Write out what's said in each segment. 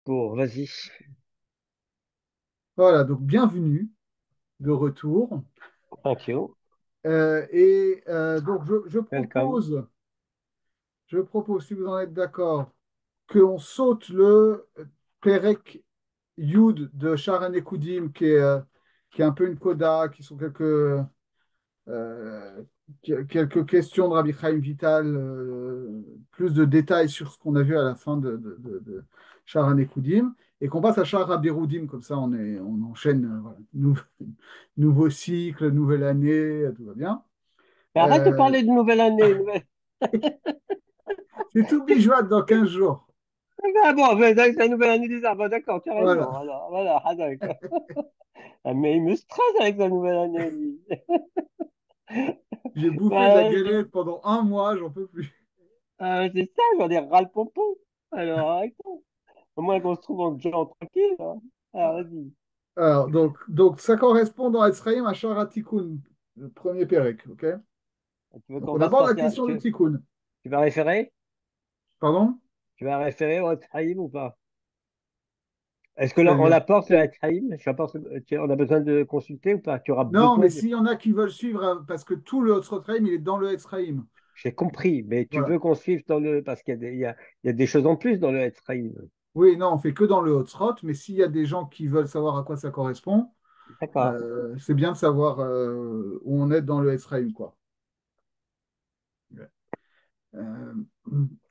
Bon, vas-y. Voilà, donc bienvenue de retour. Thank you. Donc Welcome. je propose, si vous en êtes d'accord, qu'on saute le Perek Yud de Sharan Ekoudim, qui est un peu une coda, qui sont euh, quelques questions de Rabbi Chaim Vital, plus de détails sur ce qu'on a vu à la fin de Sharan Ekoudim, et qu'on passe à Shara Rabbi Roudim, comme ça on enchaîne, voilà. Nouveau cycle, nouvelle année, tout va bien. Mais arrête de Euh, parler de nouvelle année. c'est tout bijoua dans 15 jours. Ah bon, mais c'est la nouvelle année des arbres. D'accord, tu as raison. Voilà. Alors, voilà, ah, d'accord. Ah, mais il me stresse avec la nouvelle année, lui. J'ai bouffé de la Bah, galette pendant un mois, j'en peux plus. c'est ça, j'en ai ras le pompon. Alors, arrêtons. Au moins qu'on se trouve en gens tranquille, hein. Alors, vas-y. Donc ça correspond dans Ezraïm à Shara Tikkun, le premier Pérec, ok? Tu veux Donc qu'on on fasse aborde la partir. question du Tikkun. Tu vas référer? Pardon? Tu vas référer au Haïm ou pas? Est-ce que là, on C'est-à-dire? l'apporte le Haïm? On a besoin de consulter ou pas? Tu auras Non, mais besoin de. s'il y en a qui veulent suivre, parce que tout le Ezraïm, il est dans le Ezraïm. J'ai compris, mais tu Voilà. veux qu'on suive dans le. Parce qu'il y a des choses en plus dans le Haïm. Oui, non, on fait que dans le Hotzrot, mais s'il y a des gens qui veulent savoir à quoi ça correspond, D'accord. c'est bien de savoir où on est dans le Ezraïm, quoi. Euh,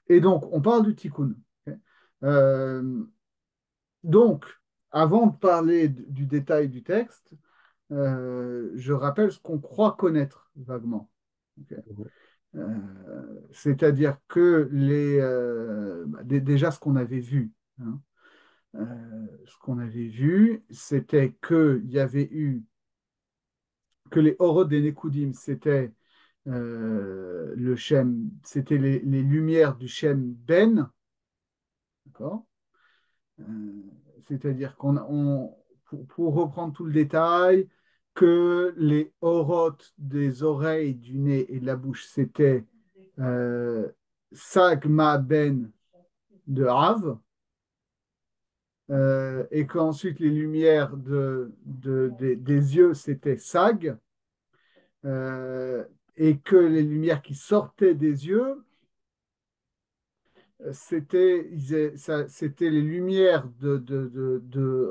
et donc, on parle du tikkun. Ok. Euh, donc, avant de parler du détail du texte, je rappelle ce qu'on croit connaître vaguement. Ok. C'est-à-dire que déjà ce qu'on avait vu, hein. Ce qu'on avait vu, c'était que les Orod des Nekoudim, c'était le Shem, c'était les lumières du Shem Ben, d'accord? Euh, C'est-à-dire pour reprendre tout le détail, que les orotes des oreilles, du nez et de la bouche, c'était euh, Sagma Ben de Av, et qu'ensuite les lumières des yeux, c'était Sag, euh, et que les lumières qui sortaient des yeux, c'était les lumières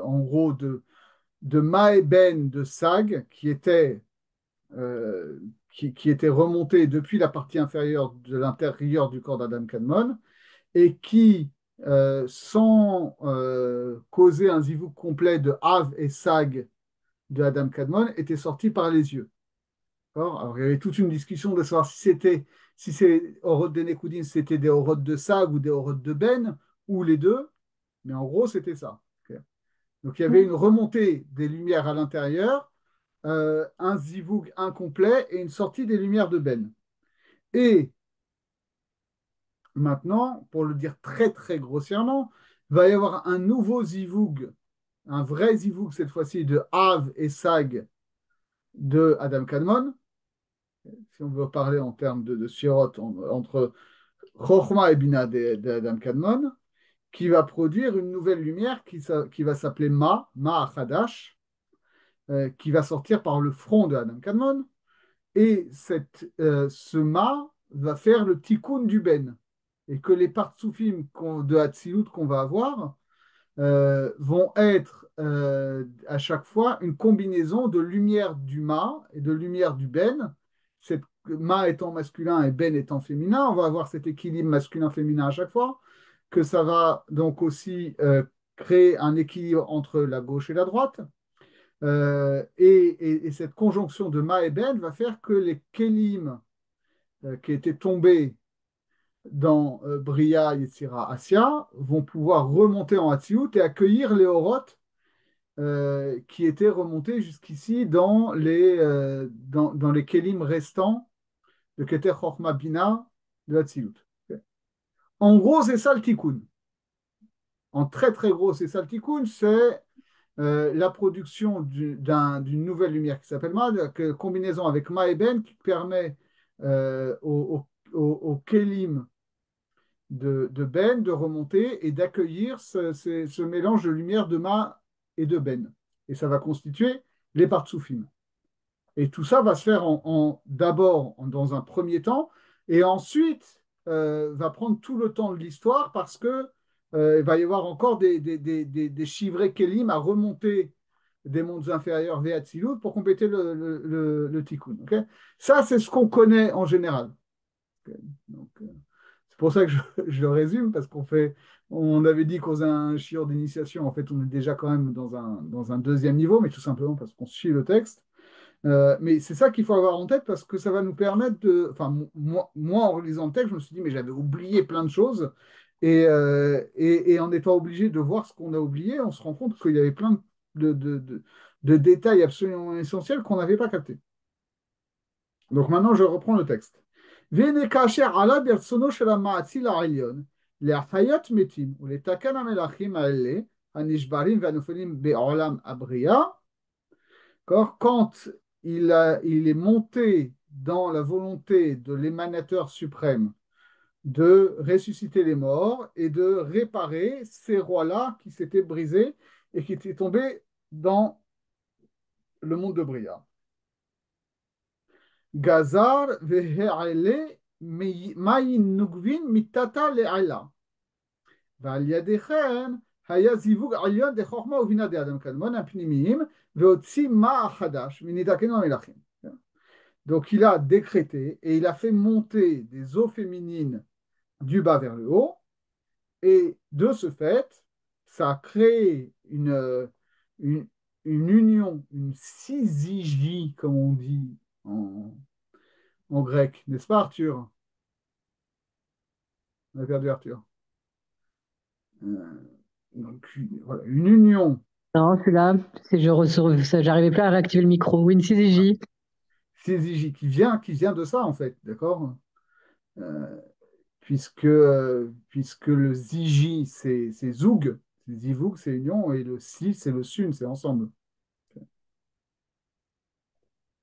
en gros, de Maeben de Sag euh, qui était remonté depuis la partie inférieure de l'intérieur du corps d'Adam Kadmon et qui, sans causer un zivouk complet de Av et Sag de Adam Kadmon, était sorti par les yeux. D'accord. Alors, il y avait toute une discussion de savoir si ces Orod de Nekudin, c'était des Orod de Sag ou des Orod de Ben, ou les deux, mais en gros, c'était ça. Ok. Donc, il y avait une remontée des lumières à l'intérieur, un zivoug incomplet et une sortie des lumières de Ben. Et maintenant, pour le dire très très grossièrement, il va y avoir un nouveau zivoug, un vrai zivoug cette fois-ci de Av et Sag de Adam Kadmon, si on veut parler en termes de Sirot, entre Chochma et Bina d'Adam Kadmon, qui va produire une nouvelle lumière qui va s'appeler Ma Hadash, qui va sortir par le front de Adam Kadmon. Et ce Ma va faire le tikkun du Ben. Et que les partsoufim de Hatzilut qu'on va avoir vont être à chaque fois une combinaison de lumière du Ma et de lumière du Ben. Cette Ma étant masculin et Ben étant féminin, on va avoir cet équilibre masculin-féminin à chaque fois, que ça va donc aussi créer un équilibre entre la gauche et la droite. Et cette conjonction de Ma et Ben va faire que les Kélim qui étaient tombés dans Bria, Yetzira, Assia vont pouvoir remonter en Hatsiout et accueillir les Oroth qui étaient remontés jusqu'ici dans les Kélim restants de Keter Chochma Bina de Hatsiout. Okay. En gros, c'est ça le tikkun. En très très gros, c'est ça le tikkun, c'est la production d'une nouvelle lumière qui s'appelle Ma, combinaison avec Ma et Ben qui permet aux Kélim de Ben, de remonter et d'accueillir ce mélange de lumière de Ma et de Ben. Et ça va constituer les Partsoufim. Et tout ça va se faire d'abord dans un premier temps, et ensuite va prendre tout le temps de l'histoire parce que il va y avoir encore des chivrés Kélim à remonter des mondes inférieurs vers Hatzilut pour compléter le Tikkun. Ok. Ça, c'est ce qu'on connaît en général. Ok. Donc, c'est pour ça que je le résume, parce on avait dit qu'on faisait un shiur d'initiation. En fait, on est déjà quand même dans un deuxième niveau, mais tout simplement parce qu'on suit le texte. Mais c'est ça qu'il faut avoir en tête parce que ça va nous permettre de. Enfin, moi, en relisant le texte, je me suis dit, mais j'avais oublié plein de choses. Et en étant obligé de voir ce qu'on a oublié, on se rend compte qu'il y avait plein de détails absolument essentiels qu'on n'avait pas captés. Donc maintenant, je reprends le texte. והנה כאשר עלה ברצונו של המאציל העליון להחיות מתים ולתקן המלאכים האלה הנשברים והנופלים בעולם הבריאה, quand il est monté dans la volonté de l'émanateur suprême de ressusciter les morts et de réparer ces rois-là qui s'étaient brisés et qui étaient tombés dans le monde de Bria. Gazar ve'he'ele mayin nugvin mitata le'ala. ועל ידי כן היה זיווג עליון דחוכמה ובינה דאדם קדמון הפנימיים והוציא מה החדש מניתקנו המלכים. Donc il a décrété et il a fait monter des eaux féminines du bas vers le haut et de ce fait ça a créé une, une union, une syzygie comme on dit en grec, n'est-ce pas Arthur? On a perdu Arthur. Donc voilà, une union. Non, celui-là, j'arrivais pas à réactiver le micro. Oui, une CDJ. Syzygie qui vient de ça, en fait, d'accord? Euh, puisque le zigi, c'est zoug, c'est zivoug, c'est union, et le si, c'est le sun, c'est ensemble.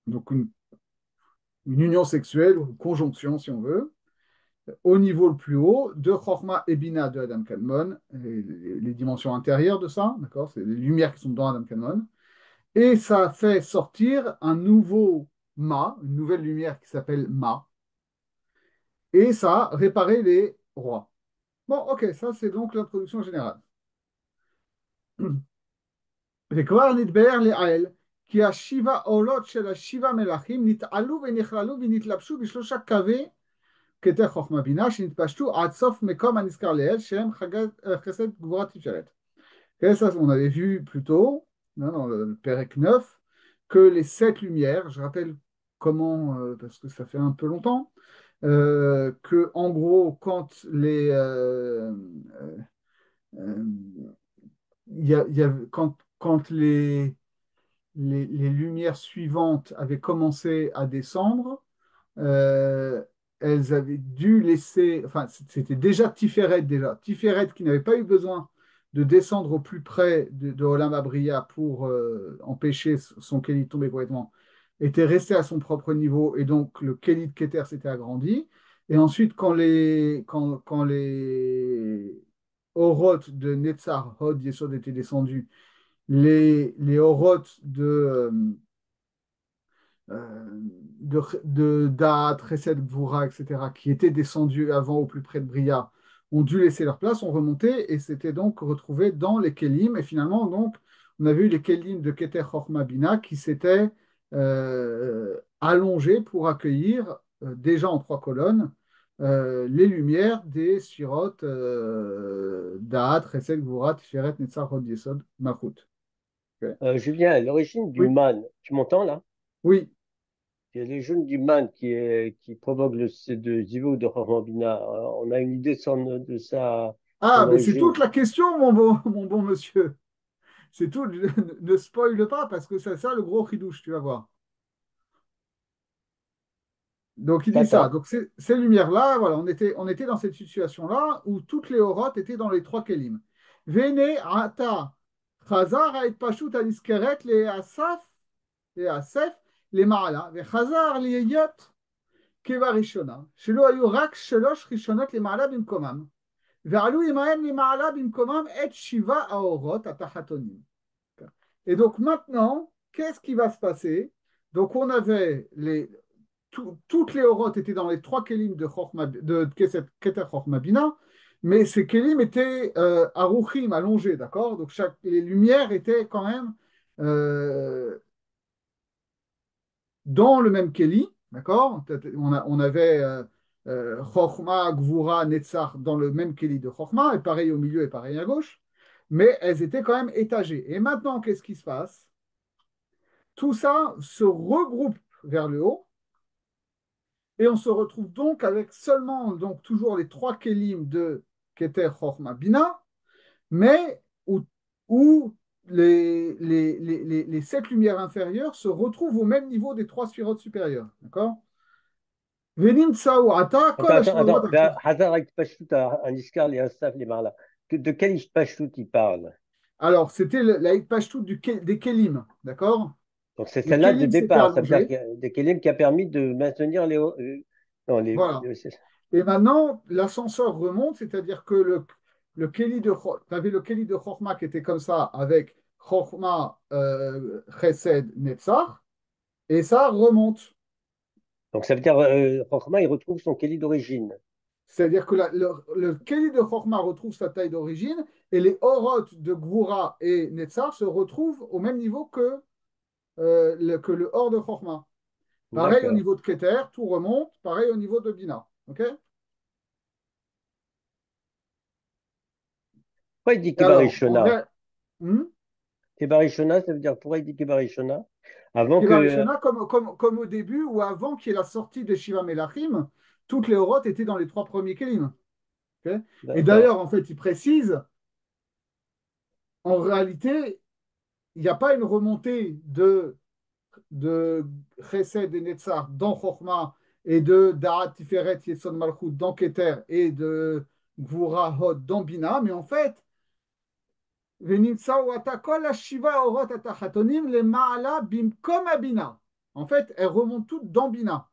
Donc une union sexuelle, ou une conjonction, si on veut, au niveau le plus haut de Chorma et Bina de Adam Kadmon, les dimensions intérieures de ça, d'accord? C'est les lumières qui sont dans Adam Kadmon. Et ça a fait sortir un nouveau Ma, une nouvelle lumière qui s'appelle Ma, et ça a réparé les rois. Bon, ok, ça c'est donc l'introduction générale. וכבר נתבהר לעיל כי השבעה עולות של השבעה מלכים נתעלו ונכללו ונתלבשו בשלושה קווי קטעי חוכמה בינה שנתפשטו עד סוף מקום הנזכר לעיל שהם חסד גבורה תפארת. Ça, on avait vu plus tôt, dans le Pérec 9, que les sept lumières, je rappelle comment, parce que ça fait un peu longtemps, que en gros, euh, quand les lumières suivantes avaient commencé à descendre, euh, elles avaient dû laisser, enfin c'était déjà Tiferet qui n'avait pas eu besoin de descendre au plus près de Olam Abriya pour empêcher son Kéli de tomber complètement, était resté à son propre niveau et donc le Kéli de Keter s'était agrandi. Et ensuite, quand les Oroth de Netzar, Hod, Yesod étaient descendus, les Oroth de Da'at, Chesed, Gvura, etc., qui étaient descendus avant au plus près de Bria, ont dû laisser leur place, ont remonté et s'étaient donc retrouvés dans les Kélim. Et finalement, donc, on a vu les Kélim de Keter Chochma Bina qui s'étaient allongés pour accueillir, déjà en trois colonnes, les lumières des Sirot Da'at, Chesed, Gvura, Tiferet, Netzar, Hod, Yesod, Malchut. Ok. Julien, l'origine du Oui, man, tu m'entends là? oui. C'est l'origine du man qui provoque le de Zivou de Hormabina. On a une idée de son Ah, mais c'est origine. toute la question, mon bon monsieur. C'est tout. Ne spoile pas parce que c'est ça le gros chidouche, tu vas voir. Donc il dit ça. D'accord. Donc ces lumières-là, voilà, on était dans cette situation-là où toutes les aurotes étaient dans les trois kelim. Vene ata chazar ha'et pashut haniskeret le asef le ma'ala vechazar liyot keva rishona shelo hayu rak shelosh rishonot le ma'ala bimkomam. ועלו עמהם למעלה במקומם את שבעה האורות התחתונים. Et donc maintenant, qu'est-ce qui va se passer? Donc on avait toutes les orotes étaient dans les trois kélim de Keter Chochma Bina, mais ces kélim étaient arouchim, allongés, d'accord? Donc les lumières étaient quand même dans le même kéli, d'accord? On avait Chochma, Gvura, Netzach dans le même kéli de Chochma, et pareil au milieu et pareil à gauche, mais elles étaient quand même étagées. Et maintenant, qu'est-ce qui se passe? Tout ça se regroupe vers le haut, et on se retrouve donc avec seulement, donc toujours les trois kélim de Keter, Chochma, Bina, mais où les sept lumières inférieures se retrouvent au même niveau des trois sphirotes supérieures. D'accord? Attends. Hazar Pashtout un iskar et un staf les marla. De quel Pashtout il parle? Alors, c'était la Pashtout des Kélim, d'accord? Donc c'est Les celle-là de Kélim s'étaient départ. Ça veut dire allongés, qu'il y a des kélim qui a permis de maintenir les. Non, voilà. Et maintenant, l'ascenseur remonte, c'est-à-dire que tu avais le Kéli de Chochma qui était comme ça, avec Chochma, Chesed, Netzach, et ça remonte. donc ça veut dire Chochma, il retrouve son Kéli d'origine. C'est-à-dire que le Kéli de Chochma retrouve sa taille d'origine, et les Orot de Gvura et Netzach se retrouvent au même niveau que le Or de Chochma. Pareil au D'accord. niveau de Keter, tout remonte. Pareil au niveau de Bina. OK? Pourquoi il dit Et alors, Kibarishona? hmm, Kibarishona, ça veut dire pourquoi il dit Kibarishona? Avant que. Kibarishona, comme au début ou avant qu'il y ait la sortie de Shiva Melachim, toutes les Oroth étaient dans les trois premiers Kélim. OK? Et D'accord. d'ailleurs, en fait, il précise, en réalité, il n'y a pas une remontée de Chesed et Netzar dans Chochma et de Da'at Tiferet Yetzon Malchut dans Keter et de Gvura Hod dans Bina, mais en fait, en fait, elles remontent toutes dans Bina.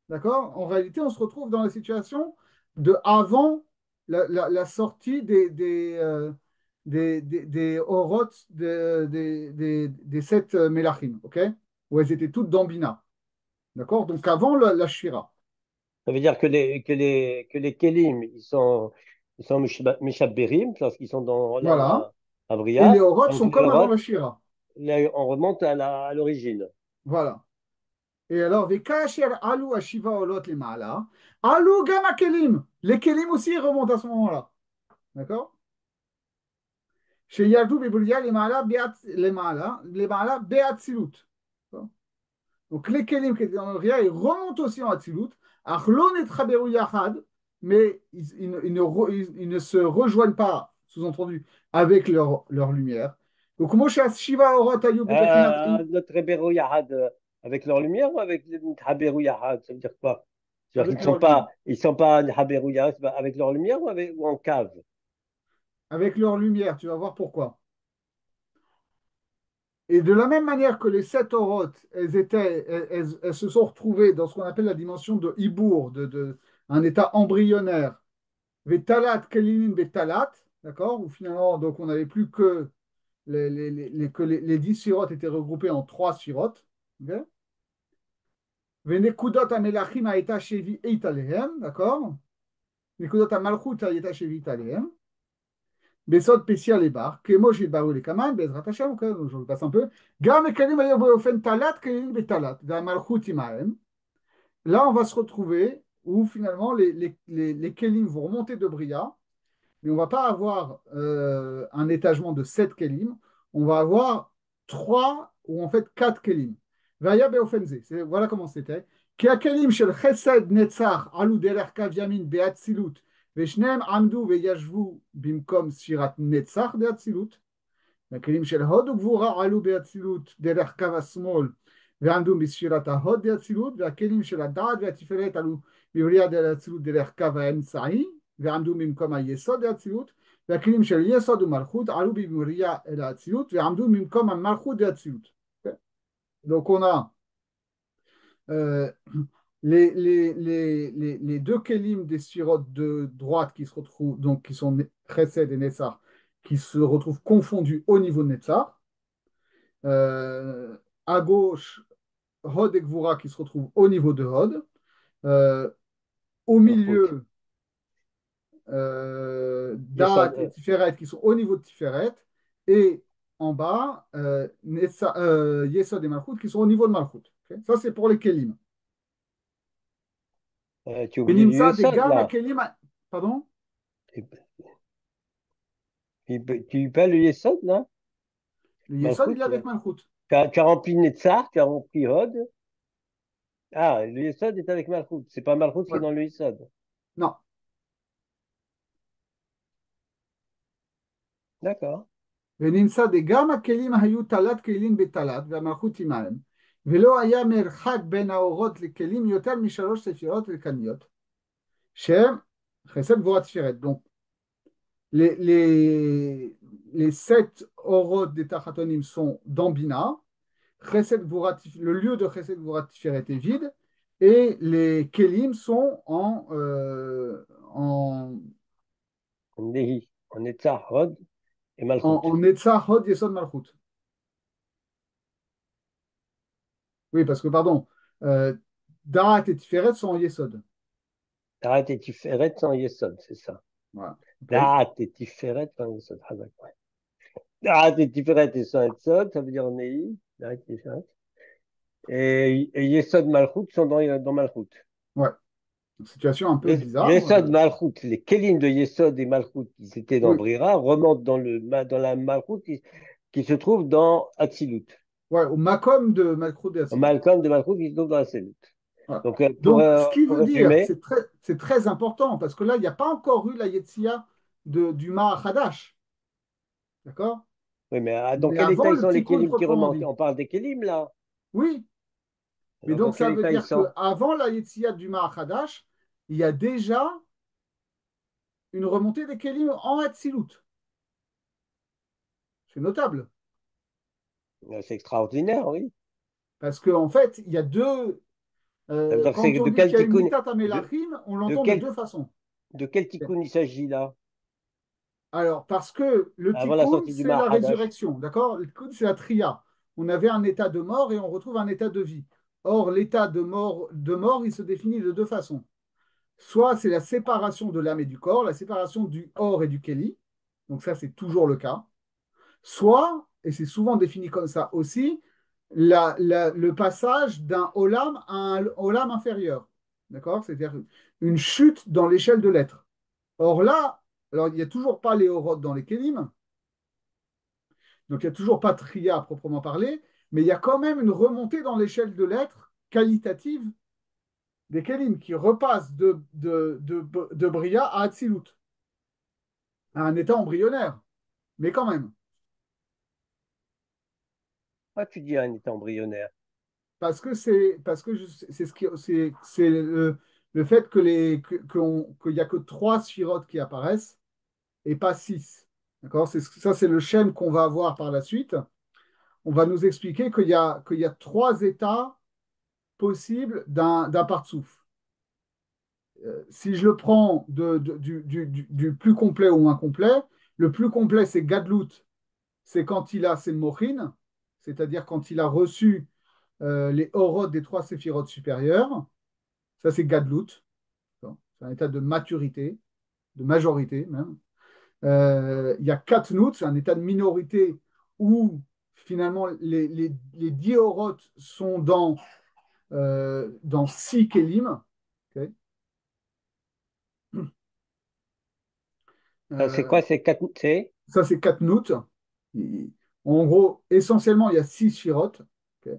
D'accord? En réalité, on se retrouve dans la situation de avant la sortie des oroth des sept Mélachim, ok? Où elles étaient toutes dans Bina. D'accord? Donc avant la Shira. Ça veut dire que les Kélim, ils sont Mishabberim, lorsqu'ils sont dans Voilà. la Et les Bria. oroth Donc sont les comme avant Oroth, la Shira. là, on remonte à l'origine. Voilà. Et alors, Vekasher Alu Ashiva Olot les Maala, Alu Gama Kelim. Les Kelim aussi remontent à ce moment-là. D'accord? Chez Yardou Biboulia, les Maala Beatzilut. Donc, les Kelim qui étaient dans le Ria, ils remontent aussi en Atzilut. Achlon et Traberu Yachad, mais ils ne se rejoignent pas, sous-entendu, avec leur lumière. Donc, Moshe Shiva Orot Ayu Bebechinat, Notre Rebero Yahad, avec leur lumière ou avec le Haberu Yahad, ça veut dire quoi? C'est-à-dire avec qu'ils ne sont leur lumière. pas, ils sont pas Haberu Yahad, c'est pas avec leur lumière ou en cave? Avec leur lumière, tu vas voir pourquoi. Et de la même manière que les sept orotes, elles se sont retrouvées dans ce qu'on appelle la dimension de Ibour, un état embryonnaire. Vetalat, Kelinin, Vetalat, d'accord? Où finalement, donc on n'avait plus que les 10 sphirotes étaient regroupés en 3 sphirotes. Ok. Venekudot Amelachim Aeta Shevi Eitalehem, d'accord? Nekudot Amalchut Aeta Shevi Eitalehem. Besod Pessia les bar, Kemo Shidbaru les Kaman, Bezrat Hashem, ok, donc je le passe un peu. Gam et Kelim Ayo Beofen Talat, Kelim Betalat, Malchut Imaem. Là, on va se retrouver où finalement les Kelim vont remonter de Bria, mais on ne va pas avoir un étagement de 7 Kelim, on va avoir 3 ou en fait 4 Kelim. Vaya Beofenze, voilà comment c'était. Ki Kelim shel Chesed Netzach, Alu Derer Kav Yamin Beatzilut. ושניהם עמדו וישבו במקום שירת נצח באצילות, והכלים של הוד וגבורה עלו באצילות דרך קו השמאל ועמדו בשירת ההוד באצילות, והכלים של הדעת והתפארת עלו בבריאה באצילות דרך קו האמצעי ועמדו במקום היסוד באצילות, והכלים של יסוד ומלכות עלו בבריאה אל האצילות ועמדו במקום המלכות באצילות. Donc on a les deux kelim des sphirotes de droite qui se retrouvent, donc qui sont Chesed et Netzar, qui se retrouvent confondus au niveau de Netzar. Euh, à gauche, Hod et Gvura qui se retrouvent au niveau de Hod. Euh, au Malchut. milieu, Da'at Yesod, et Tiferet qui sont au niveau de Tiferet. Et en bas, Yesod et Malchut qui sont au niveau de Malchut. Ok. Ça, c'est pour les kelim. tu oublies le Benimsa des Yesod, gamma là. kelim. Pardon? Tu parles le Yesod, là? Le Yesod, il Malchut. est avec Malchut. Tu as rempli Netzar, tu as rempli Hod. Ah, le Yesod est avec Malchut. C'est pas Malchut qui est Ouais. dans le Yesod. Non. D'accord. ונמצא דגם הכלים היו תלת כלים בתלת והמלכות עמהם, ולא היה מרחק בין האורות לכלים יותר משלוש ספירות ריקניות, שהם חסד גבורת תפארת. Donc, les sept orot des Tachatonim sont dans Bina, le lieu de Chesed Gvorat Tiferet est vide, et les Kelim sont En Nehi, en Netzar, Hod et Malchut. en Netzach Hod Yesod Malchut. Oui, parce que, pardon, euh, Da'at et Tiferet sont en Yesod. Da'at et Tiferet sans Yesod, c'est ça. Voilà. OK. Da'at et Tiferet sans Yesod. Ah, d'accord. Da'at et Tiferet et sans Yesod, ça veut dire en Nehi. Da'at et Tiferet. Et Yesod Malchut sont dans Malchut. Ouais. Une situation un peu bizarre. Yesod Malchut, les Kélim de Yesod et Malchut qui étaient dans Oui. Brira remontent dans la Malchut qui se trouve dans Atzilut. Ouais, au Makom de Malchut et Au Hatzilut. Malcolm de Malchut qui se trouve dans Atzilut. Voilà. Donc, Donc, ce qui pour veut dire, résumer, c'est très important, parce que là, il n'y a pas encore eu la Yetzia du Mahadash. D'accord? oui, mais dans Mais quel état avant ils le sont les Tikkun Kélim qui proprement remontent? dit. On parle des Kélim là. Oui, mais Alors, dans donc quel ça veut état ils dire sont? qu'avant la Yetzia du Mahadash, il y a déjà une remontée des Kélim en Hatzilut. C'est notable. C'est extraordinaire, oui. Parce qu'en fait, il y a deux. Ça veut dire que c'est Quand on de dit quel qu'il y a une tikkun, Mitat de, Melachim, on de l'entend de quel, deux façons. de quel tikkun il s'agit là, Alors, parce que le avant la tikkun, sortie du c'est la Mahadash? résurrection, d'accord? Le tikkun, c'est la tria. On avait un état de mort et on retrouve un état de vie. Or, l'état de mort, il se définit de deux façons. Soit c'est la séparation de l'âme et du corps, la séparation du or et du keli. Donc ça, c'est toujours le cas. Soit, et c'est souvent défini comme ça aussi, le passage d'un olam à un olam inférieur. D'accord? C'est-à-dire une chute dans l'échelle de l'être. Or là, alors il n'y a toujours pas les orodes dans les kélim, donc il n'y a toujours pas de tria à proprement parler, mais il y a quand même une remontée dans l'échelle de l'être qualitative des kélim qui repasse de Bria à Hatzilut, à un état embryonnaire, mais quand même. Pourquoi tu dis un état embryonnaire? Parce que c'est c'est le fait qu'il n'y a que trois sphirotes qui apparaissent et pas six. D'accord? Ça, c'est le schème qu'on va avoir par la suite. On va nous expliquer qu'il y a trois états possibles d'un partsouf. Si je le prends du plus complet au moins complet, le plus complet, c'est Gadlut, c'est quand il a ses mochines, c'est-à-dire quand il a reçu les orodes des trois séphirotes supérieures. Ça, c'est Gadlut. C'est un état de maturité, de majorité même. Il y a Katnout, c'est un état de minorité où finalement les 10 orotes sont dans 6 kelim. Ok. C'est Euh, quoi? C'est quatre, c'est Ça, c'est Katnout. En gros, essentiellement, il y a 6 shirotes. Ok.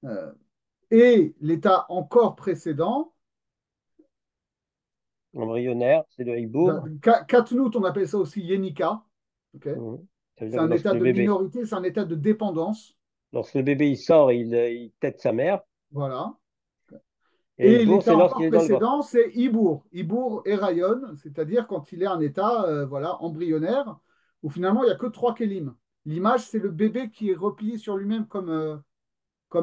Euh, et l'état encore précédent, embryonnaire, c'est le Hibour. Katnout, on appelle ça aussi Yenika. Ok. Mhm. Ça veut C'est dire que un état de minorité, c'est un état de dépendance. lorsque le bébé il sort, il tète sa mère. Voilà. Et Et Hibour, l'état c'est lorsqu'il encore est dans le ventre. précédent, c'est Ibour. Ibour et Rayon, c'est-à-dire quand il est en état voilà, embryonnaire, où finalement il n'y a que trois kélim. L'image, c'est le bébé qui est replié sur lui-même comme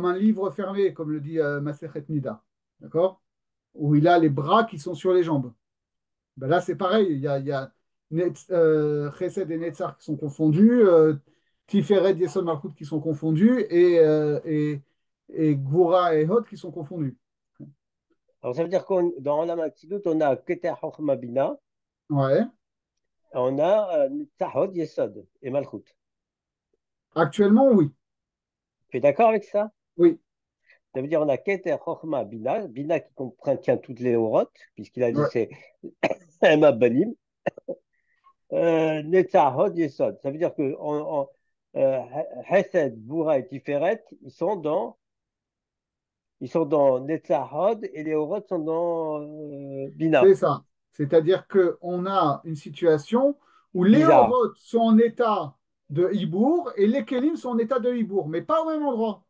un livre fermé, comme le dit Masechet Nida. d'accord? Où il a les bras qui sont sur les jambes. Ben là, c'est pareil, il y a Chesed et Netzar qui sont confondus, Tiferet, Yesod, Malchut qui sont confondus, et Gvura et Hod qui sont confondus. Alors, ça veut dire qu'on dans Olam Hatzilut, on a Keter Chochma Bina, Ouais. on a Nitzahod, Yesod et Malchut. Actuellement, oui. Tu es d'accord avec ça? Oui, Ça veut dire on a Keter Chochma Bina, Bina qui contient toutes les orotes, puisqu'il a dit ouais, c'est Emma Banim. Netzahod, Yesod. Ça veut dire que euh, Hesed, Boura et Tiferet, ils sont dans Netzahod et les orotes sont dans c'est Bina. ça. C'est-à-dire qu'on a une situation où les Bizarre, Oroth sont en état de Hibour et les Kélim sont en état de Hibour, mais pas au même endroit.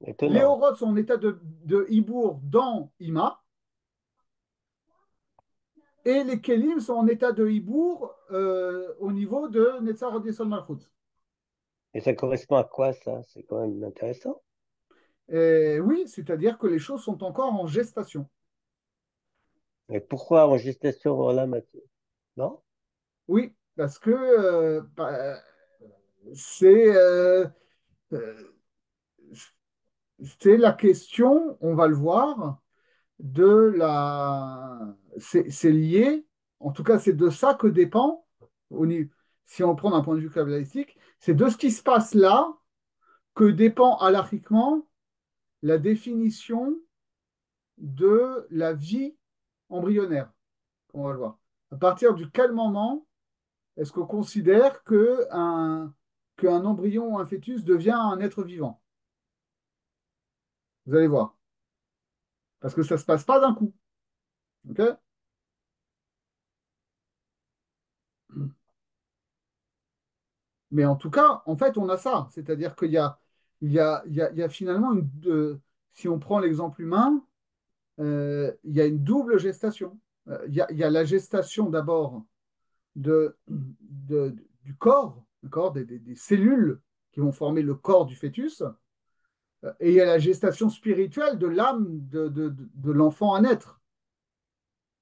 Les étonnant. Oroth sont en état de Hibour dans Ima, et les Kélim sont en état de Hibour au niveau de Netzar Yesod Malchut. Et ça correspond à quoi ça? C'est quand même intéressant. Et oui, c'est-à-dire que les choses sont encore en gestation. Mais pourquoi en gestation en la matière? Non? Oui, parce que c'est euh, c'est la question, on va le voir, de la. C'est lié, en tout cas, c'est de ça que dépend, si on prend d'un point de vue kabbalistique, c'est de ce qui se passe là que dépend halachiquement la définition de la vie embryonnaire. On va le voir. À partir du quel moment est-ce qu'on considère qu'un embryon ou un fœtus devient un être vivant? Vous allez voir. Parce que ça ne se passe pas d'un coup. Ok. Mais en tout cas, en fait, on a ça. C'est-à-dire qu'il y a finalement si on prend l'exemple humain, il y a une double gestation. Il y a la gestation d'abord du corps, d'accord, des cellules qui vont former le corps du fœtus, et il y a la gestation spirituelle de l'âme de l'enfant à naître.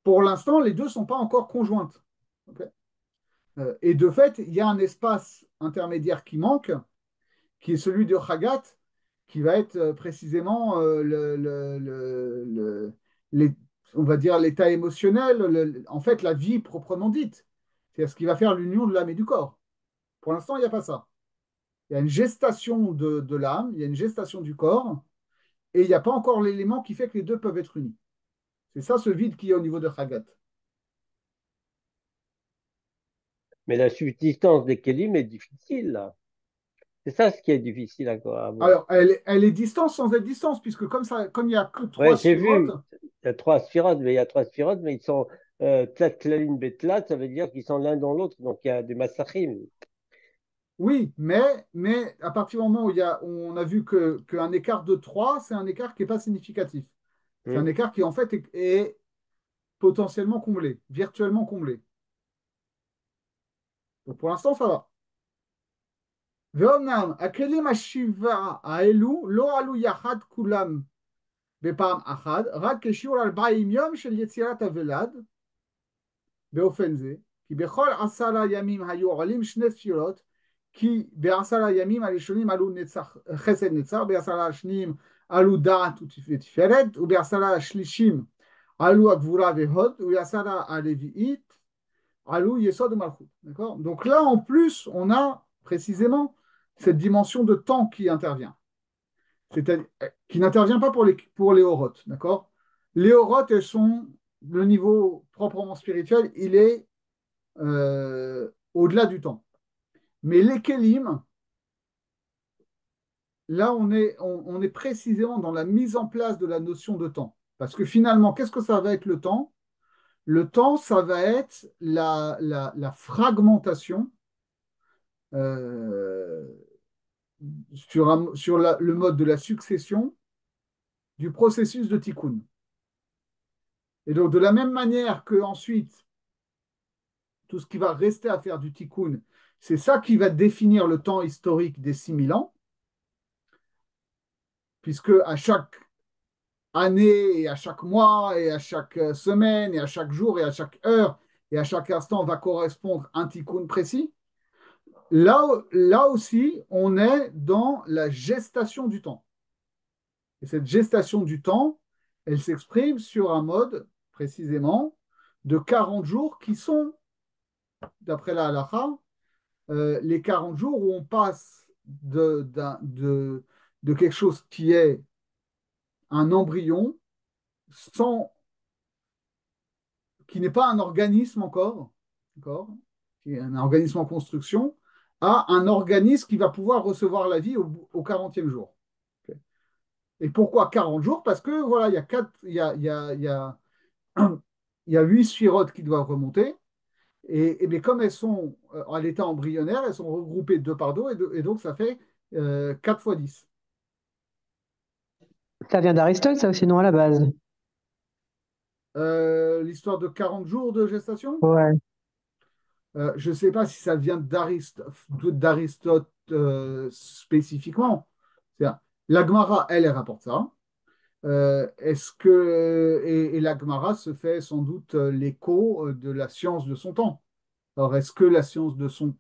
Pour l'instant, les deux ne sont pas encore conjointes. Ok. Et de fait, il y a un espace intermédiaire qui manque, qui est celui de Chagat, qui va être précisément les- on va dire l'état émotionnel, en fait la vie proprement dite. C'est ce qui va faire l'union de l'âme et du corps. Pour l'instant, il n'y a pas ça. Il y a une gestation de l'âme, il y a une gestation du corps, et il n'y a pas encore l'élément qui fait que les deux peuvent être unis. C'est ça ce vide qui est au niveau de Chagat. Mais la subsistance des Kélim est difficile, là. C'est ça ce qui est difficile à voir. Alors, elle est distance sans être distance, puisque comme ça, comme il n'y a que trois Ouais, j'ai sphirotes. vu. Il y a trois sphirotes, mais il y a trois sphirotes, mais ils sont Tlat, Tlalin, Betlat, ça veut dire qu'ils sont l'un dans l'autre. Donc il y a des massachim. Oui, mais à partir du moment où on a vu qu'un écart de 3, c'est un écart qui n'est pas significatif. C'est un Hmm. écart qui, en fait, est potentiellement comblé, virtuellement comblé. Donc, pour l'instant, ça va. ואומנם, הכלים השבעה האלו לא עלו יחד כולם בפעם אחת, רק כשיעור 40 יום של יצירת הוולד, באופן זה, כי בכל 10 ימים היו עולים שני ספירות, כי ב10 הימים הראשונים עלו חסד נצח, ב10 השניים עלו דעת ותפארת, וב10 השלישים עלו הגבורה והוד, וב10 הרביעית עלו יסוד ומלכות. D'accord. Donc là, en plus, on a précisément cette dimension de temps qui intervient. C'est-à-dire qui n'intervient pas pour les orotes. D'accord. Les orotes, elles sont, le niveau proprement spirituel, il est au-delà du temps. Mais les kélim, là, on est précisément dans la mise en place de la notion de temps. Parce que finalement, qu'est-ce que ça va être le temps? Le temps, ça va être la fragmentation euh, sur le mode de la succession du processus de tikkun. Et donc, de la même manière que ensuite, tout ce qui va rester à faire du tikkun, c'est ça qui va définir le temps historique des 6000 ans, puisque année et à chaque mois et à chaque semaine et à chaque jour et à chaque heure et à chaque instant va correspondre un tikkun précis, là aussi, on est dans la gestation du temps. Et cette gestation du temps, elle s'exprime sur un mode, précisément, de 40 jours qui sont, d'après la halakha, les 40 jours où on passe de quelque chose qui est un embryon, sans, qui n'est pas un organisme encore, d'accord, qui est un organisme en construction, à un organisme qui va pouvoir recevoir la vie au 40e jour. Okay. Et pourquoi 40 jours? Parce que voilà, il y a quatre, il y a 8 sphirotes qui doivent remonter. Et bien, comme elles sont à l'état embryonnaire, elles sont regroupées deux par deux, et donc ça fait 4 fois 10. Ça vient d'Aristote, ça aussi, non, à la base. L'histoire de 40 jours de gestation, Ouais. je ne sais pas si ça vient d'Aristote spécifiquement. La Gemara, elle rapporte ça. Est-ce que et la Gemara se fait sans doute l'écho de la science de son temps. Alors, est-ce que la science de son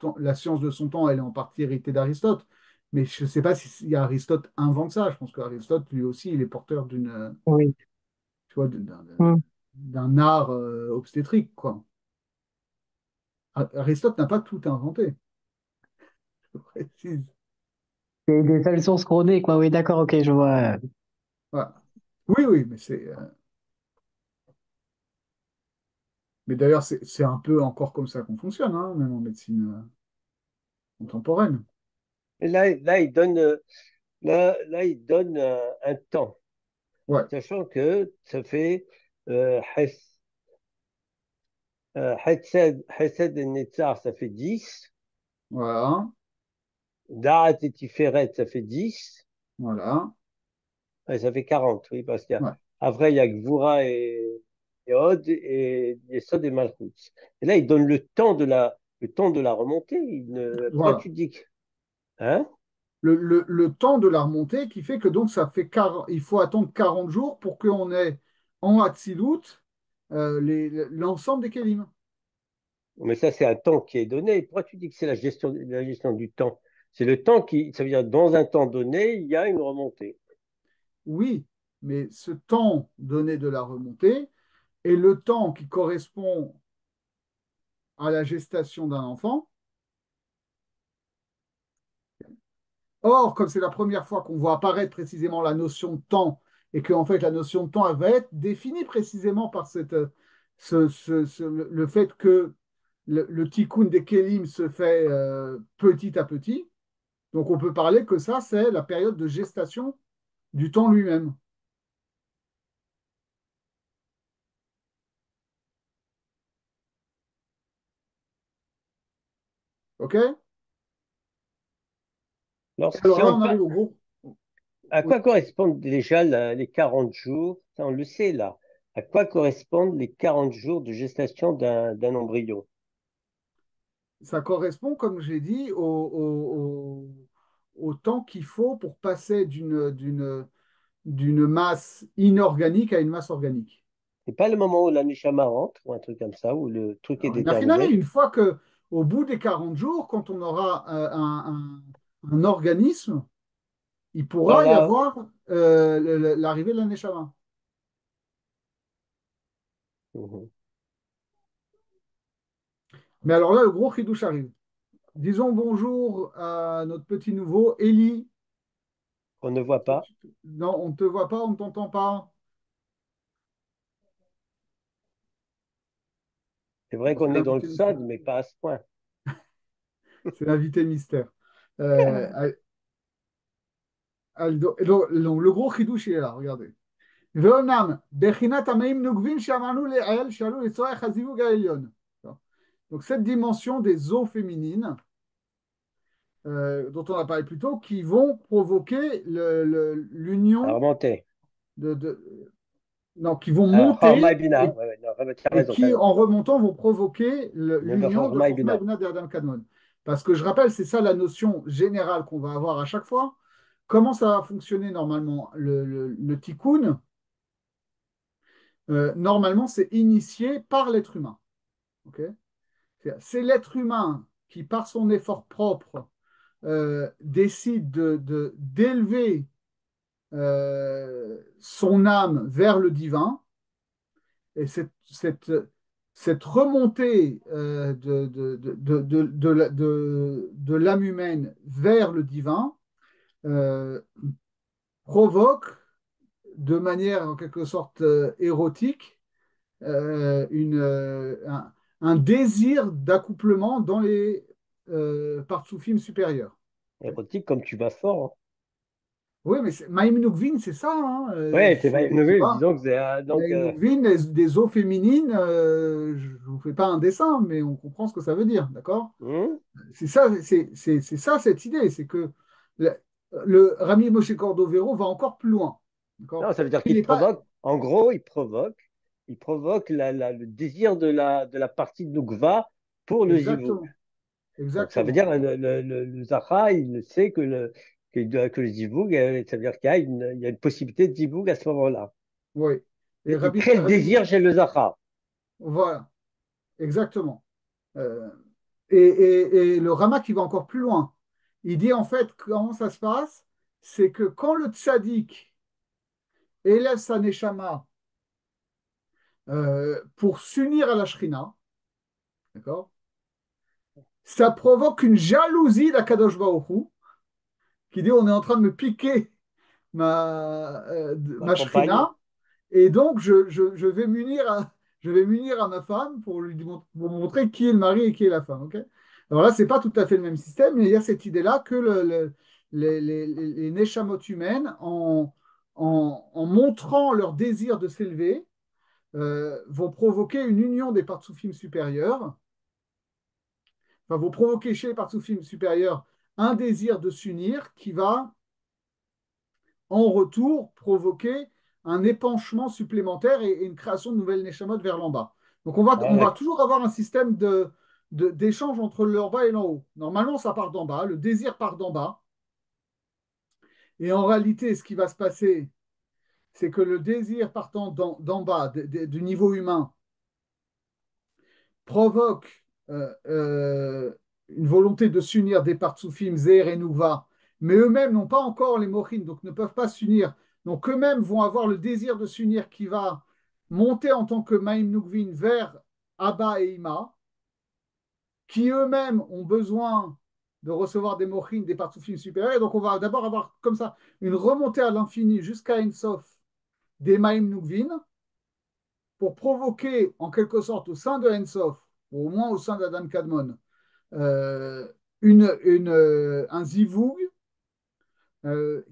temps, elle est en partie héritée d'Aristote? Mais je ne sais pas si Aristote invente ça. Je pense qu'Aristote, lui aussi, il est porteur Oui. tu vois, Mm. d'un art obstétrique, quoi. Aristote n'a pas tout inventé, je précise. Des seules sources qu'on ait, quoi. Oui, d'accord, ok, je vois. Voilà. Oui, oui, mais d'ailleurs, c'est un peu encore comme ça qu'on fonctionne, hein, même en médecine contemporaine. Et là, il donne un temps, Ouais, sachant que ça fait Hesed et Netzar, ça fait 10. voilà, Da'at et Tiferet, ça fait 10. voilà, Ouais, ça fait 40, oui, parce ouais, après, il y a Gvura et Od et Yesod et Malchut. Et là, il donne le temps de la remontée. Pourquoi voilà. tu dis que. Hein? Le temps de la remontée qui fait que donc ça fait 40, il faut attendre 40 jours pour qu'on ait en Hatzilut l'ensemble des Kélim. Mais ça, c'est un temps qui est donné. Pourquoi tu dis que c'est la gestion du temps? C'est le temps qui. Ça veut dire, dans un temps donné, il y a une remontée. Oui, mais ce temps donné de la remontée est le temps qui correspond à la gestation d'un enfant. Or, comme c'est la première fois qu'on voit apparaître précisément la notion de temps et que en fait la notion de temps elle va être définie précisément par le fait que le tikkun des Kélim se fait petit à petit. Donc on peut parler que ça, c'est la période de gestation du temps lui-même. OK? Alors, Et si alors là, on on parle. arrive au gros. À Oui, quoi correspondent déjà les 40 jours? Ça, on le sait là. À quoi correspondent les 40 jours de gestation d'un embryon? ça correspond, comme j'ai dit, au temps qu'il faut pour passer d'une masse inorganique à une masse organique. C'est pas le moment où la neshama rentre ou un truc comme ça, où le truc est Alors, Inachinami, déterminé. une fois que, au bout des 40 jours, quand on aura un organisme, il pourra y Voilà. avoir l'arrivée de la Neshama. Mhm. Mais alors là, le gros chidouche arrive. Disons bonjour à notre petit nouveau, Eli. On ne voit pas. Non, on ne te voit pas, on ne t'entend pas. C'est vrai Bon, c'est qu'on est dans le l'invité mystère. SAD, mais pas à ce point. C'est l'invité mystère. Donc, le gros chidouche, il est là, regardez. ואומנם, בחינת המים נוקבים שאמרנו לעיל, שעלו לצורך הזיווג העליון. Donc, cette dimension des eaux féminines, dont on a parlé plus tôt, qui vont provoquer À l'union remonter. non, qui vont Alors, Hormaï monter Bina. Ouais, ouais, non, tu as et raison, tu as qui, raison. en remontant, vont provoquer Never l'union de Hormaï Chokhmah Bina. Ibn Adam Kadmon. Parce que je rappelle, c'est ça la notion générale qu'on va avoir à chaque fois. Comment ça va fonctionner normalement le tikkun? normalement, c'est initié par l'être humain. Ok. C'est l'être humain qui, par son effort propre, décide d'élever son âme vers le divin. Et cette remontée de l'âme humaine vers le divin euh, provoque de manière en quelque sorte érotique un désir d'accouplement dans les partsoufim supérieurs. Ok. Érotique comme tu vas fort. Oui, mais Maïm Noukvin, c'est ça. Hein, Ouais, tu oui, vois, disons que c'est donc Maïm Noukvin, des eaux féminines, je ne vous fais pas un dessin, mais on comprend ce que ça veut dire, d'accord? hmm. C'est ça, c'est ça cette idée, c'est que le, le Rami Moshe Cordovero va encore plus loin, d'accord? Non, ça veut dire Il qu'il n'est pas provoque. En gros, il provoque le désir de la partie de Nukva pour le Zivug. exactement, Donc ça veut exactement. dire le Zahra, il sait que le Zivug, ça veut dire il y a une possibilité de Zivug à ce moment-là. Oui. Et Il crée le Rabbi désir Moshe, chez le Zahra. voilà, exactement. Euh, et le Rama qui va encore plus loin, il dit en fait comment ça se passe, c'est que quand le tzaddik élève sa neshama pour s'unir à la Shrina, d'accord, ça provoque une jalousie d'Akadosh Baruch Hu, qui dit on est en train de me piquer Ma ma compagne. Shrina, et donc je vais m'unir à ma femme pour montrer qui est le mari et qui est la femme. Ok. Alors là, c'est pas tout à fait le même système, mais il y a cette idée-là que les neshamot humaines, en montrant leur désir de s'élever, vont provoquer une union des partsoufim supérieurs, enfin, vont provoquer chez les partsoufim supérieurs un désir de s'unir qui va en retour provoquer un épanchement supplémentaire et une création de nouvelles neshamot vers l'en bas. Donc Ah, on va toujours avoir un système d'échange entre l'en bas et l'en haut. Normalement, ça part d'en bas, le désir part d'en bas. Et en réalité, ce qui va se passer, c'est que le désir partant d'en bas, du niveau humain, provoque une volonté de s'unir des Partsoufim, Zer et Nouva, mais eux-mêmes n'ont pas encore les Mochin, donc ne peuvent pas s'unir. Donc eux-mêmes vont avoir le désir de s'unir qui va monter en tant que Maïm Nougvin vers Abba et Ima, qui eux-mêmes ont besoin de recevoir des Mochin, des Partsoufim supérieurs. Et donc on va d'abord avoir comme ça une remontée à l'infini jusqu'à Ensof des Maïm Nougvin pour provoquer en quelque sorte au sein de Ensof, ou au moins au sein d'Adam Kadmon, euh, un zivoug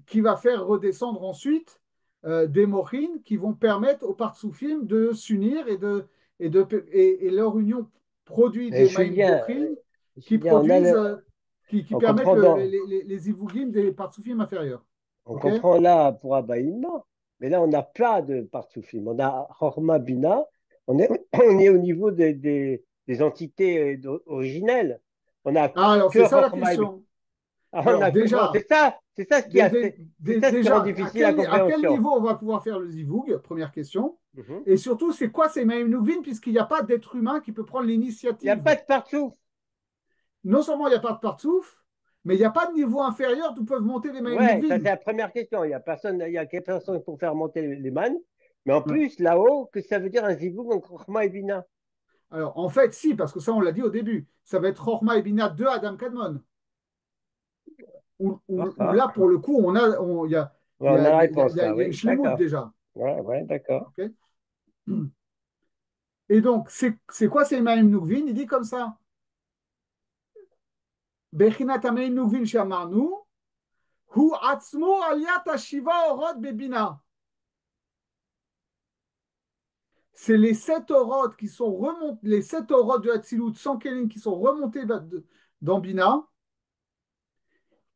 qui va faire redescendre ensuite des mochines qui vont permettre aux partsoufim de s'unir et leur union produit et des maïm Julien, mochines qui Julien, produisent, qui on permettent comprend les zivougim des partsoufim inférieurs. on OK? comprend là pour Abaïma, mais là on n'a pas de Partsoufim. On a Horma Bina, on est au niveau des entités originelles. On n'a Ah, alors que c'est ça la Horma et Bina. question. On Alors a que, bon, déjà, c'est ça ce qui rend déjà, difficile la à quel compréhension. niveau on va pouvoir faire le zivoug? Première question. Mhm. Et surtout, c'est quoi ces Maïm Nouvin, puisqu'il n'y a pas d'être humain qui peut prendre Il n'y a l'initiative. pas de Partsouf. Non seulement il n'y a pas de partsouf, mais il n'y a pas de niveau inférieur d'où peuvent monter les Maïm Ouais, ça Nouvin. c'est la première question. Il y a personne pour faire monter les mannes. Mais en Ouais. plus, là-haut, que ça veut dire un zivug en Horma et Bina? Alors, en fait, si, parce que ça, on l'a dit au début, ça va être Chorma et Bina de Adam Kadmon. Ah, Où là, ah. pour le coup, Ouais, on a la réponse il là, y a une oui, shlemout d'accord. déjà. Ouais, ouais, d'accord. Ok. Et donc, c'est quoi ces Maïm Nouvin? Il dit comme ça. Bechinat Maïm Nouvin Shamarnu, Hu Atzmo Aliat Shiva Orod Bebina. C'est les sept orodes qui sont remontés, les sept orodes de Hatzilut sans Kélim qui sont remontés dans Bina,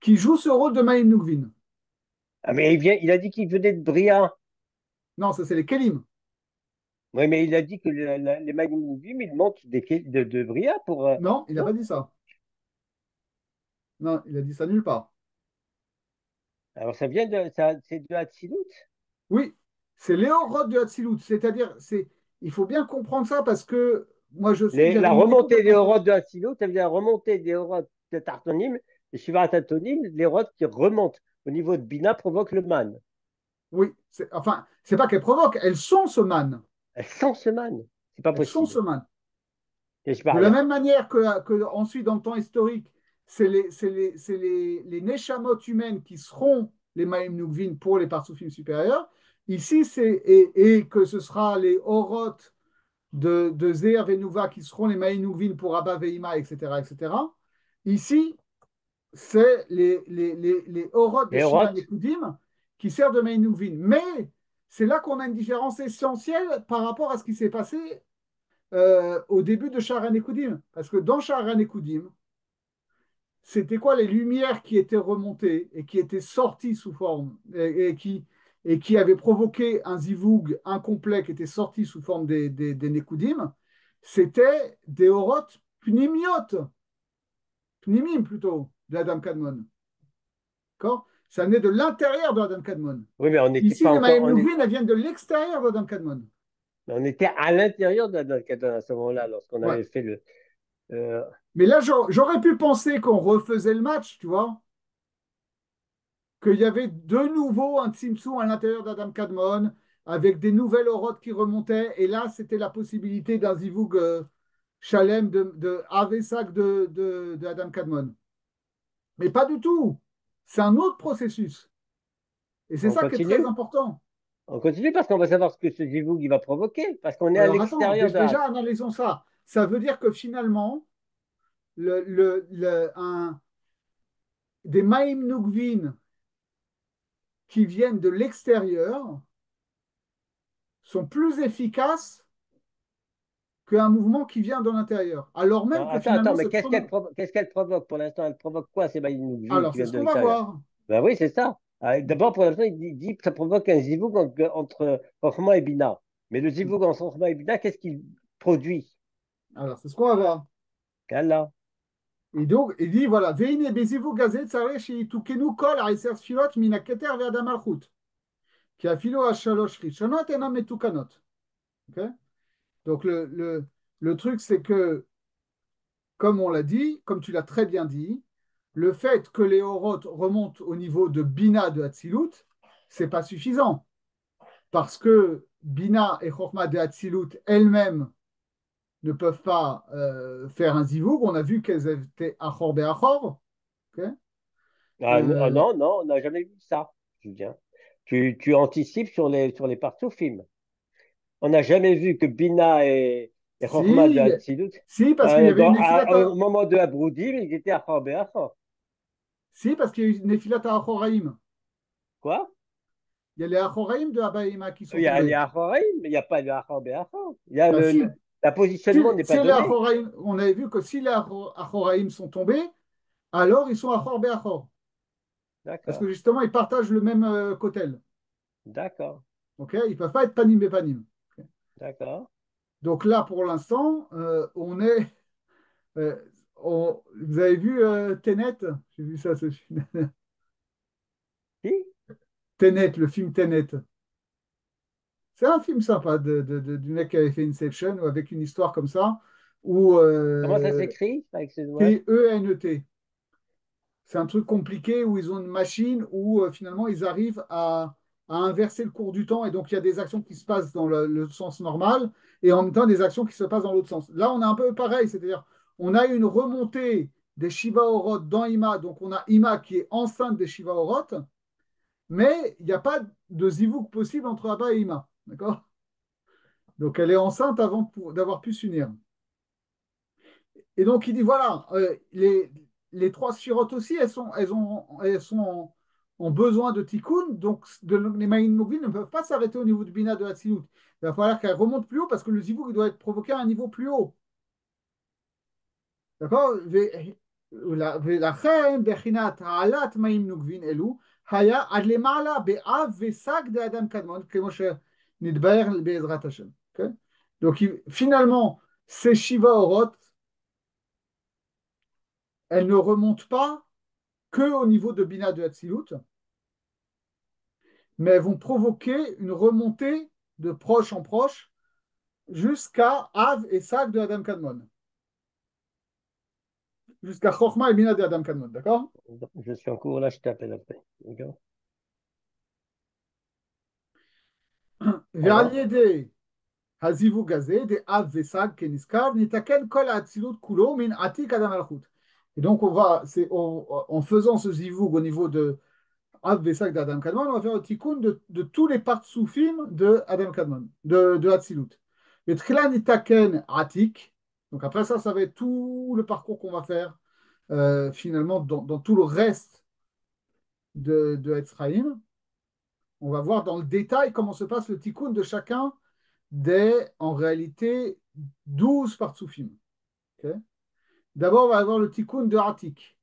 qui jouent ce rôle de Maïm Nougvin. Ah, mais il a dit qu'il venait de Bria. Non, ça c'est les Kélim. Oui, mais il a dit que les Magnifiques, ils montent de Bria pour. Non, il n'a Non? pas dit ça. Non, il a dit ça nulle part. Alors ça vient de. Ça, c'est de Hatzilut. Oui, C'est les Orot de Hatzilut. C'est-à-dire, il faut bien comprendre ça parce que moi, je sais que j'avais La une idée remontée des complètement orodes fausse. de Hatzilut, ça veut dire la remontée des orodes de Tartonim, et Shiva Tatonim, les orodes qui remontent au niveau de Bina provoquent le man. Oui, enfin, c'est pas qu'elles provoquent, elles sont ce man. Elles sont ce man. C'est pas Elles sont possible. ce man. Et je pas De la rien. même manière que ensuite, dans le temps historique, c'est les Neshamot humaines qui seront les Maïm Nukvin pour les Partsufim supérieurs. Ici, et que ce sera les Oroth de Zeher Venouva qui seront les Maïm Nukvin pour Abba Veima, etc., etc. Ici, c'est les Oroth de Les Shiva orodes, Nekudim qui servent de Maïm Nukvin. Mais c'est là qu'on a une différence essentielle par rapport à ce qui s'est passé au début de Shaharan Ekoudim. Parce que dans Shaharan Ekoudim, c'était quoi les lumières qui étaient remontées et qui étaient sorties sous forme et qui avaient provoqué un zivoug incomplet qui était sorti sous forme des Nekoudim. C'était des orotes pnimiotes, pnimim plutôt, de Adam Kadmon. D'accord. Ça naît de l'intérieur de Adam Kadmon. oui, mais on n'était Ici, pas les encore, Maïm Nouvin, elles viennent de l'extérieur d'Adam Kadmon. on était à l'intérieur de la Kadon à ce moment-là, lorsqu'on Ouais. avait fait le. euh, Mais là, j'aurais pu penser qu'on refaisait le match, tu vois, qu'il y avait de nouveau un Tzimtzum à l'intérieur d'Adam Kadmon, avec des nouvelles orodes qui remontaient, et là, c'était la possibilité d'un Zivug Shalem de Avesak de Adam Kadmon. Mais pas du tout. C'est un autre processus. Et c'est on ça qui est très continue? important. On continue parce qu'on va savoir ce que ce zivoug il va provoquer, parce qu'on est à Alors attends, l'extérieur de déjà Hatz. analysons ça. Ça veut dire que finalement, des Maïm Nukvin qui viennent de l'extérieur sont plus efficaces qu'un mouvement qui vient de l'intérieur. Alors même que Attends, finalement, mais cette qu'est-ce qu'elle provoque pour l'instant? Elle provoque quoi, ces Baïnouvines Alors, qui c'est viennent ce de qu'on va l'extérieur? voir. Ben oui, c'est ça. D'abord, pour l'instant, il dit que ça provoque un zivoug entre Chokhmah et Bina. Mais le zivoug entre Chokhmah et Bina, qu'est-ce qu'il produit? Alors, c'est ce qu'on va voir. Qu'Allah. Et donc, il dit, voilà, Veine bezivu gazet tsare tukenu kol ariser sfilot min haketer ve'adam malchut. Ki afilo hashalosh rishonot enam metukanot. Ok. Donc, le truc, c'est que, comme on l'a dit, comme tu l'as très bien dit, le fait que les orotes remontent au niveau de Bina de Hatzilut, c'est pas suffisant. Parce que Bina et Chokhmah de Hatzilut elles-mêmes ne peuvent pas faire un zivoug. On a vu qu'elles étaient achor be'achor. Ok. Euh, Non, non, on n'a jamais vu ça, Julien. Tu anticipes sur les films. On n'a jamais vu que Bina et Chokhmah de si, Hatzilut, si, parce qu'il y avait une au nefilata. moment de Abroudim, ils étaient à Khor. Si, parce qu'il y a eu une nefilata achoraïm. Quoi? Il y a les achoraïm de Abaïma qui sont Il y a les tombés. Achoraïm, mais il n'y a pas de Achor Be'achor. Il y a Bah, si, la positionnement n'est pas si les donné. achoraïm, on avait vu que si les achoraïm sont tombés, alors ils sont achor be'achor. Parce que D'accord, justement, ils partagent le même kotel. d'accord, Ok. Ils ne peuvent pas être panim bepanim. Ok. d'accord. Donc là, pour l'instant, on est. euh, vous avez vu Tenet? J'ai vu ça, ce film. Si? Tenet, le film Tenet. C'est un film sympa du mec qui avait fait Inception ou avec une histoire comme ça, où Comment ça s'écrit? Excuse-moi. Tenet. C'est un truc compliqué où ils ont une machine où finalement ils arrivent à inverser le cours du temps et donc il y a des actions qui se passent dans le sens normal et en même temps des actions qui se passent dans l'autre sens. Là, on a un peu pareil, c'est-à-dire on a une remontée des Shiva Oroth dans Ima, donc on a Ima qui est enceinte des Shiva Oroth, mais il n'y a pas de zivouk possible entre Abba et Ima. D'accord? Donc elle est enceinte avant d'avoir pu s'unir. Et donc il dit voilà, les trois sphirotes aussi, elles sont en besoin de tikkun, donc les Maïn Mogbin ne peuvent pas s'arrêter au niveau du Bina de Hatzilut. Il va falloir qu'elles remontent plus haut parce que le zivouk il doit être provoqué à un niveau plus haut. d'accord ולכן בחינת העלת מים נוקבין אלו היה עד למעלה באב ושק דאדם קדמון, כמו שנתבהר בעזרת השם. Okay. Donc finalement, ces Shiva Oroth, elles ne remontent pas que au niveau de Bina de Hatzilut, mais elles vont provoquer une remontée de proche en proche jusqu'à Av et Sag de Adam Kadmon. Jusqu'à Chochma et Bina de Adam Kadmon, d'accord? Je suis en cours, là, je t'appelle après. D'accord? ועל Alors, ידי הזיווג הזה, דאב וסג כנזכר, נתקן כל האצילות כולו מן עתיק עד המלכות. Et donc, en faisant ce zivoug au niveau de Av Vesag d'Adam Kadmon, on va faire le tikkun de tous les partsoufim de Adam Kadmon, de Hatzilut. Et Tchila Nitaken Atik. Donc après ça, ça va être tout le parcours qu'on va faire finalement dans tout le reste de Etzraïm. On va voir dans le détail comment se passe le tikkun de chacun des, en réalité, 12 partsoufim. Okay. D'abord, on va avoir le tikkun de Atik.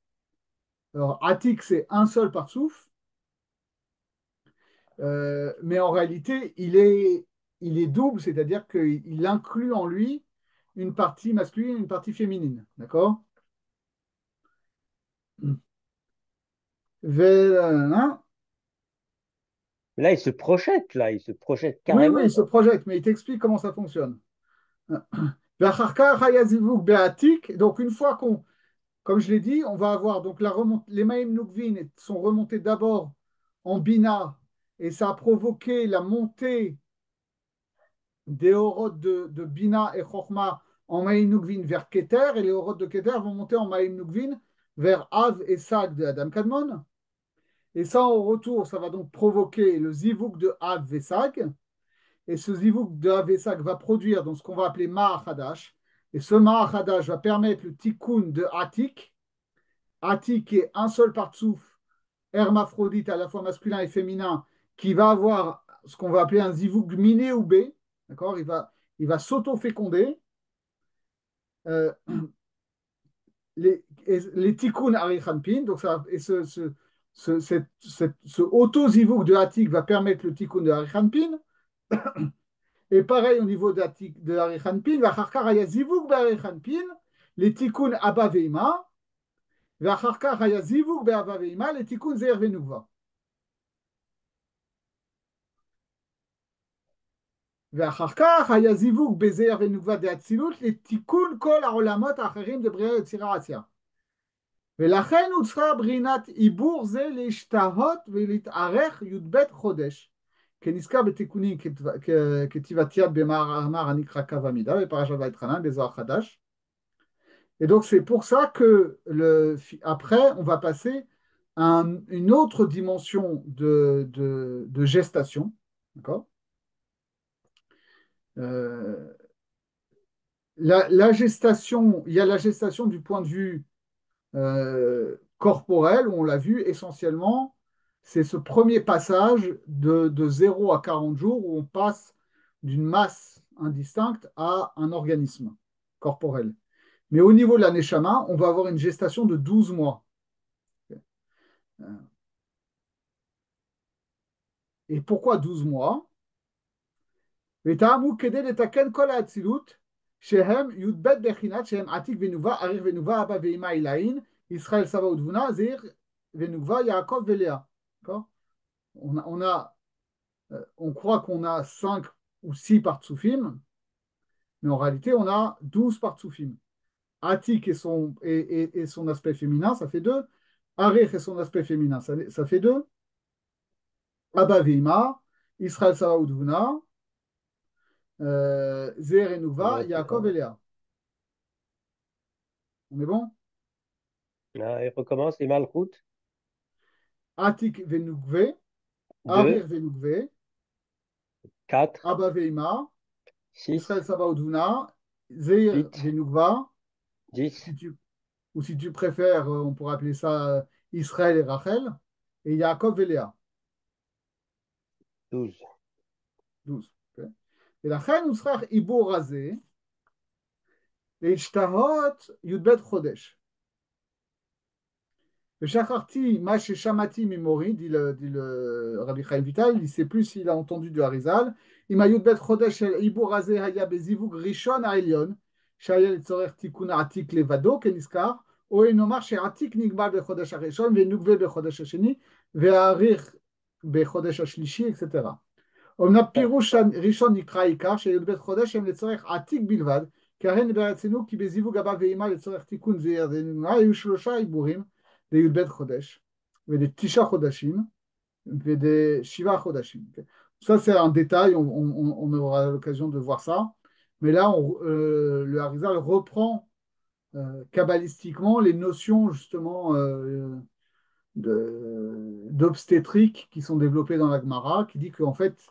Alors, Atik, c'est un seul partsouf. Mais en réalité, il est double, c'est-à-dire qu'il inclut en lui une partie masculine et une partie féminine. D'accord? Hein. là, il se projette, là, il se projette Oui, oui, il carrément. se projette, mais il t'explique comment ça fonctionne. Donc, une fois qu'on, comme je l'ai dit, on va avoir donc les Maïm Nukvin sont remontés d'abord en Bina et ça a provoqué la montée des Horod de Bina et Chochma en Maïm Nukvin vers Keter, et les Horod de Keter vont monter en Maïm Nukvin vers Av et Sag de Adam Kadmon. Et ça, au retour, ça va donc provoquer le Zivouk de Av et Sag. Et ce Zivouk de Av et Sag va produire donc, ce qu'on va appeler Ma'achadash. Et ce Ma'achadash va permettre le Tikkun de Atik. Atik est un seul partsouf hermaphrodite, à la fois masculin et féminin, qui va avoir ce qu'on va appeler un Zivouk miné ou B. D'accord? Il va s'auto-féconder. Euh, les tikkun arichanpin, donc ça, et ce auto-zivouk de Hatik va permettre le tikkun de arichanpin. Et pareil au niveau de arichanpin, v'acharkar haya zivouk be'arichanpin, les tikkun abba ve'ima, v'acharkar haya zivouk be'abba ve'ima, les tikkun ze'er ve'nukva. ואחר כך היה זיווג בזעיר ונוקבה דאצילות לתיקון כל העולמות האחרים דבריאה יצירה עשייה. ולכן הוצרה ברינת עיבור זה להשתהות ולהתארך י"ב חודש, כנזכר בתיקונים כתיבת יד במאמר הנקרא קו המידה, בפרשת ואתחנן, בזוהר חדש. Et donc c'est pour ça que après, on va passer à une autre dimension de gestation. D'accord? La gestation, il y a la gestation du point de vue corporel, où on l'a vu essentiellement, c'est ce premier passage de 0 à 40 jours où on passe d'une masse indistincte à un organisme corporel. Mais au niveau de la neshama, on va avoir une gestation de 12 mois. Et pourquoi 12 mois? ותאמו כדי לתקן כל האצילות שהם י"ב בחינת שהם עתיק ונובע, אריך ונובע, אבא ואמא עילאין, ישראל סבא ותבונה, זעיר ונובע, יעקב ולאה. On croit qu'on a 5 ou 6 partsoufim, mais en réalité, on a 12 partsoufim. Atik et son aspect féminin, ça fait 2. Arich et son aspect féminin, ça fait 2. Abba Veima, Israël Sava Udvuna, Zer et Nouva, Yaakov et Léa. On est bon? Ah, il recommence, les Malchut, Atik Venugve, 2, Arir Venugve, 4, Abba Veima, 6, Israël Sava Udvuna, Zeir 8, Venugva, 10, ou si tu préfères, on pourrait appeler ça Israël et Rachel, et Yaakov et Léa. 12. 12. Okay. ולכן הוא צריך עיבור הזה להשתהות י"ב חודש. ושכחתי מה ששמעתי ממורי, dit le Rabbi Chaim Vital, il ne sait plus s'il a entendu de Harizal, אם הי"ב חודש של עיבור הזה היה בזיווג ראשון העליון, שהיה לצורך תיקון העתיק לבדו כנזכר, או אם נאמר שהעתיק נגמר בחודש הראשון ונוגבה בחודש השני, והאריך בחודש השלישי, etc. אומנם פירוש ראשון נקרא עיקר, שי"ב חודש הם לצורך עתיק בלבד, כי הרי ברצינו כי בזיווג הבא ואימה לצורך תיקון זעיר דנונה היו 3 עיבורים לי"ב חודש, ול9 חודשים, ול7 חודשים. Ça, c'est un détail, on aura l'occasion de voir ça. Mais là, le Harizal reprend kabbalistiquement les notions justement d'obstétrique qui sont développées dans la Gemara, qui dit qu'en fait,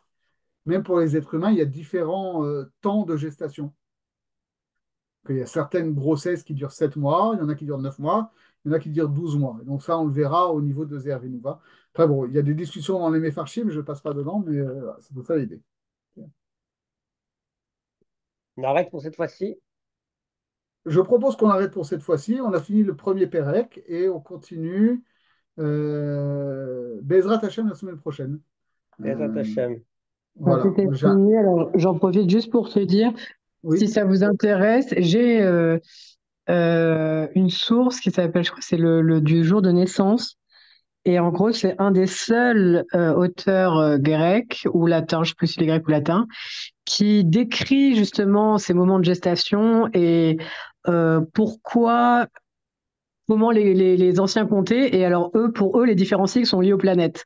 même pour les êtres humains, il y a différents temps de gestation. Il y a certaines grossesses qui durent 7 mois, il y en a qui durent 9 mois, il y en a qui durent 12 mois. Et donc ça, on le verra au niveau de Zéher Venouva. Après, bon, il y a des discussions dans les Mefarshim, je ne passe pas dedans, mais c'est pour ça l'idée. On arrête pour cette fois-ci. Je propose qu'on arrête pour cette fois-ci. On a fini le premier Pérec et on continue Bezrat Hashem la semaine prochaine. Bezrat Hashem. Voilà. C'était fini. Alors, j'en profite juste pour te dire, Oui. si ça vous intéresse, j'ai une source qui s'appelle, je crois que c'est le du jour de naissance. Et en gros, c'est un des seuls auteurs grecs ou latins, je ne sais plus si c'est grec ou latin, qui décrit justement ces moments de gestation et comment les anciens comptaient. Et alors, pour eux, les différents cycles sont liés aux planètes.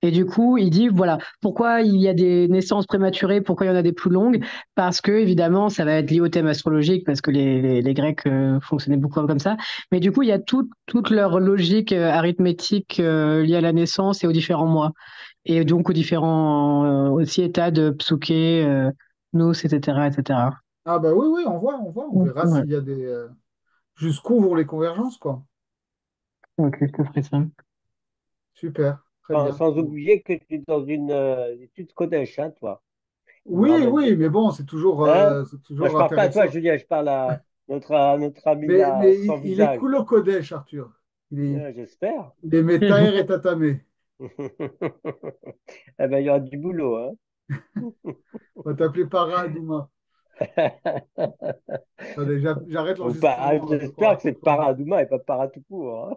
Et du coup, il dit, voilà, pourquoi il y a des naissances prématurées, pourquoi il y en a des plus longues, parce que, évidemment, ça va être lié au thème astrologique, parce que les Grecs fonctionnaient beaucoup comme ça. Mais du coup, il y a toute leur logique arithmétique liée à la naissance et aux différents mois. Et donc aux différents aussi états de psuké, nous, etc., etc. Ah bah oui, on verra Ouais. s'il y a des... jusqu'où vont les convergences, quoi. Ok, je te ferai ça. Super, très bien. Sans oublier que tu es dans une étude Kodesh, hein, toi. Je me Oui, rappelle oui, bien. mais bon, c'est toujours, Hein? Moi, je parle pas à toi, intéressant. Julien, je parle à notre ami là, Mais sans il est visage. cool au Kodesh, Arthur. J'espère. Il est Metaher et Tatamé. Eh ben, il y aura du boulot, hein. On va t'appeler Para Adouma. Attendez, j'arrête Ou pas, l'enregistrement là, je j'espère crois. que c'est Paradouma et pas Paratoupou, hein.